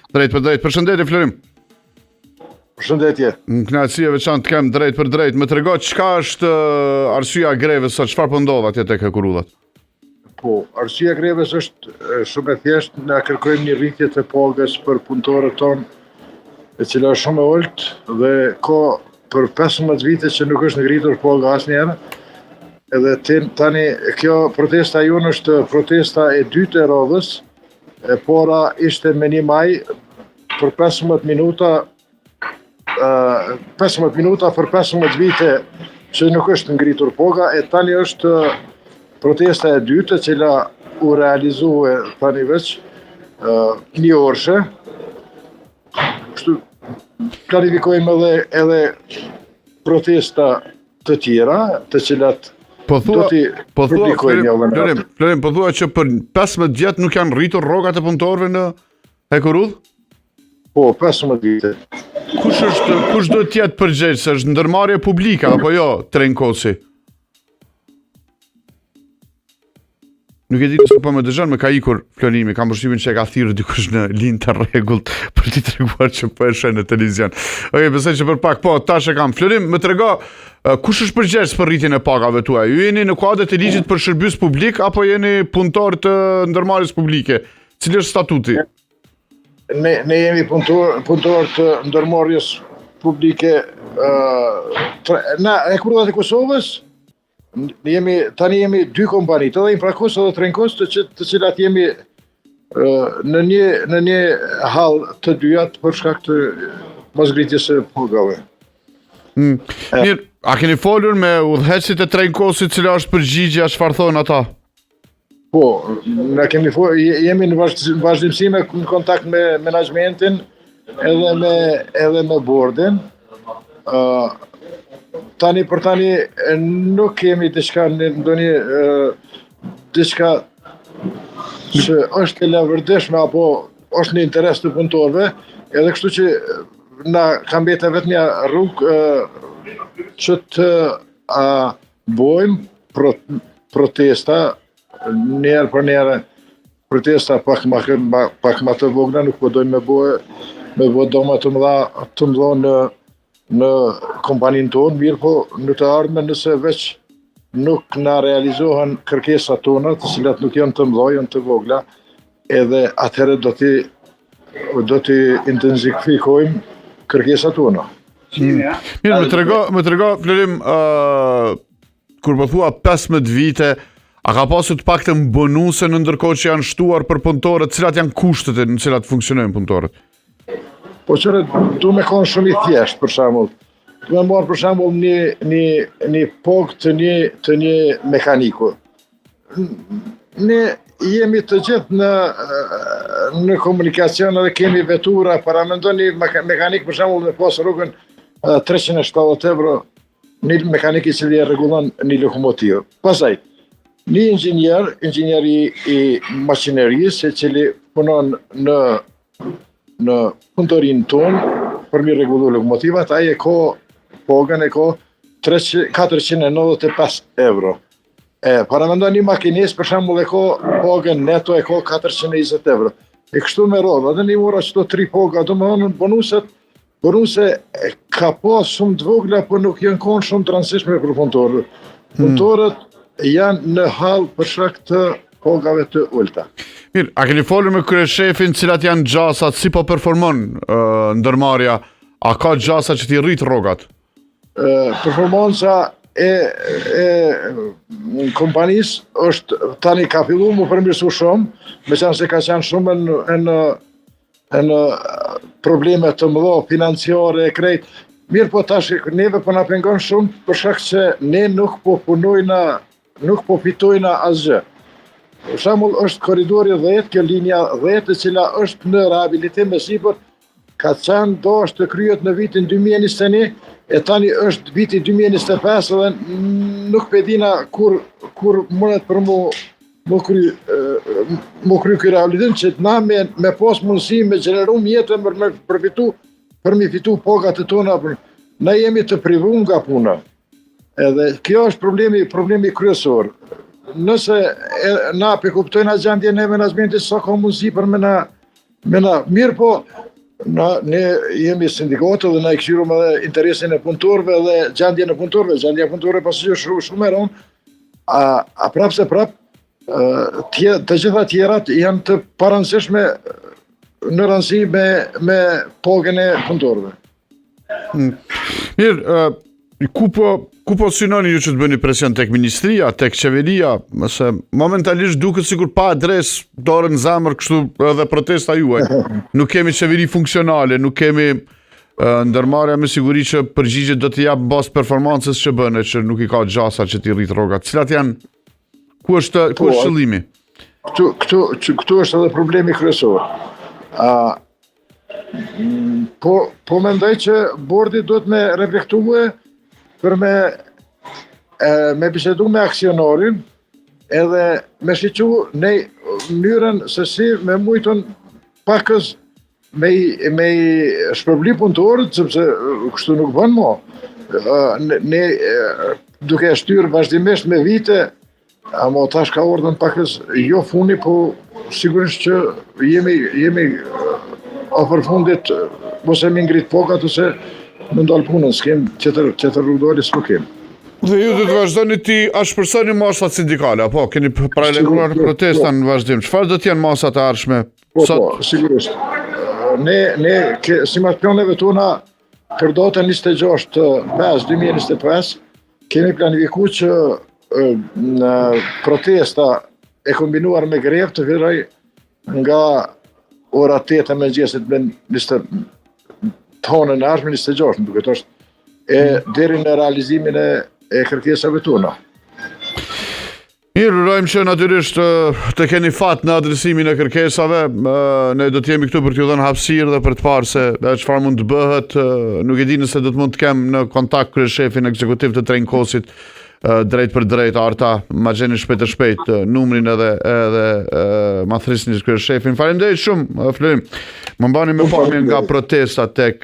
Drejt për drejt, përshëndetje Florim. Përshëndetje. Në kënaqësi e veçantë të kem drejt për drejt. Më trego çka është arsyeja e greves sot, çfarë po ndodh atje tek Hekurullat? Po, arsyeja e greves është shumë e thjeshtë, na kërkojmë një rritje të pagës për punëtorët tonë, e cila është shumë e ulët dhe ka për 15 vite që nuk është ngritur paga asnjëherë. Edhe tani kjo protesta jonë është protesta e dytë e radhës. E para ishte me 1 maj për 15 minuta 15 minuta për 15 vite që nuk është ngritur paga, e tani është protesta e dytë e cila u realizue tani veç një orëshe. Kështu planifikojmë edhe protesta të tjera, të cilat Po thua, Florim, po thua që për 15 vjet nuk janë rritur rrogat e punëtorëve në Hekurull? Po, 15 vite. Kush do të jetë përgjegjës? Është ndërmarrje publike apo jo, Trenkosi? Nuk e di nëse po më dëgjon, më ka ikur Florimi, kam përshtypjen që e ka thirrur dikush në linjë të rregullt për t'i treguar që po e sheh në televizion. Okej, besoj që për pak po, tash e kam. Florim, më trego, kush është përgjegjës për rritjen e pagave tuaj? Ju jeni në kuadër të ligjit për shërbim publik apo jeni punëtor të ndërmarrjes publike? Cili është statuti? Ne jemi punëtor të ndërmarrjes publike na Hekurullat e Kosovës. Tani jemi 2 kompani, edhe Infrakos edhe Trenkos, të cilat jemi në një hall të dyja për shkak të mosngritjes së pagave. Mirë, a keni folur me udhëheqësit e Trenkosit, cila është përgjigjja, çfarë thonë ata? Po, jemi në vazhdimsi në kontakt me menaxhmentin edhe me bordin. Tani nuk kemi diçka që është e lavdëshme apo është në interes të punëtorëve, edhe kështu që na ka mbetë vetëm një rrugë që të bëjmë protesta njerë për njerë, protesta pak më të vogla, nuk po dojmë me bëjë doma të mëdha në kompaninë tonë, mirë po në të ardhmen nëse veç nuk na realizohen kërkesat tona, të cilat nuk janë të mëdha, janë të vogla, edhe atëherë do t'i intensifikojmë kërkesat tona. Mirë, më trego Florim, kur po thua 15 vite, a ka pasur të paktën bonuse në ndërkohë që janë shtuar për punëtorët, cilat janë kushtet në cilat funksionojnë punëtorët? Po qëre, du me konë shumë i thjeshtë, për shembull. Du me marrë për shembull një pogë të një mekaniku. Ne jemi të gjithë në komunikacion edhe kemi vetura, para mendon një mekanik për shembull me pas rrugën 370 euro, një mekanik i cili e rregullon një lokomotivë. Pastaj, një inxhinier i maqinerisë, i cili punon në punëtorinë tonë për mi rregullu lokomotivat, ai e ka pagën e ka 495 euro. Para mendon një makinist për shembull e ka pagën neto e ka 420 euro. E kështu me radhë, edhe një ora çdo 3 paga, domethënë bonuse ka pas shumë të vogla, por nuk janë konë shumë të rëndësishme për punëtorët. Punëtorët janë në hall për shkak të pagave të ulta. Mirë, a keni folur me kryeshefin cilat janë gjasat, si po performon ndërmarrja? A ka gjasa që t'i rrit rrogat? Performanca e kompanisë është tani ka filluar më përmirësu shumë, meqenëse ka qenë shumë në probleme të mëdha financiare e krejt. Mirë po tash neve po na pengon shumë për shkak që ne nuk po fitojna asgjë. Për shembull është korridori 10, kjo linja 10 e cila është në rehabilitim me sipër, ka qenë të kryhet në vitin 2021, e tani është viti 2025 dhe nuk pedina kur mundet për mu kry ky rehabilitim, që na me pas mundësi me gjeneru mjetën për mi fitu pagat e tona. Na jemi të privuar nga puna. Edhe kjo është problemi kryesor. Nëse na pe kuptojna gjendje në menaxhmentit sa ka mundësi për me Mena, mirë po, ne jemi sindikatë dhe na i këshirëm edhe interesin e punëtorëve dhe gjendjen e punëtorëve. Gjendja e punëtorëve pasi është shumë e rëndë, a prap se prap, të gjitha tjerat janë të parancishme në rëndësi me pagën e punëtorëve. Mirë, ku po synoni ju që të bëni presion tek ministria, tek qeveria, se momentalisht duket sikur pa adres dorën në zemër kështu edhe protesta juaj. Nuk kemi qeveri funksionale, nuk kemi ndërmarrja me siguri që përgjigjet do të jap bazë performancës që bëne, që nuk i ka gjasa që t'i rrit rrogat. Cilat janë, ku është qëllimi? Këtu është edhe problemi kryesor. Po mendoj që bordi duhet me reflektue për me bisedu me aksionarin edhe me shiqu në mënyrën se si me mujton pakës me i shpërbli punëtorët, sepse kështu nuk bën mo. Ne duke shtyrë vazhdimisht me vite, ama tash ka ardhur pakës jo funi, po sigurisht që jemi afër fundit, ose mi ngrit pokat ose me ndalë punën, s'kem qëtër rrugdori s'po kem. Dhe ju do të vazhdoni ti ashpërsoni masat sindikale, apo keni paralajmëruar protesta në vazhdim. Çfarë do të jenë masat e ardhshme? Po, sigurisht. Ne estimacioneve tona për datën 26/5/2025 kemi planifikuar që në protesta e kombinuar me grevë të filloj nga ora 8 e mëngjesit me 20 tonën e ardhshme 26, duke të është, deri në realizimin e kërkesave tona. Mirë, urojmë që natyrisht të keni fat në adresimin e kërkesave. Ne do të jemi këtu për t'ju dhënë hapësirë dhe për të parë se çfarë mund të bëhet. Nuk e di nëse do të mund të kem në kontakt kryeshefin ekzekutiv të Trenkosit drejt për drejt, Arta, ma gjeni shpejt numrin edhe ma thrisni kryeshefin. Faleminderit shumë, Florim. Më mbani me pamjen nga protesta tek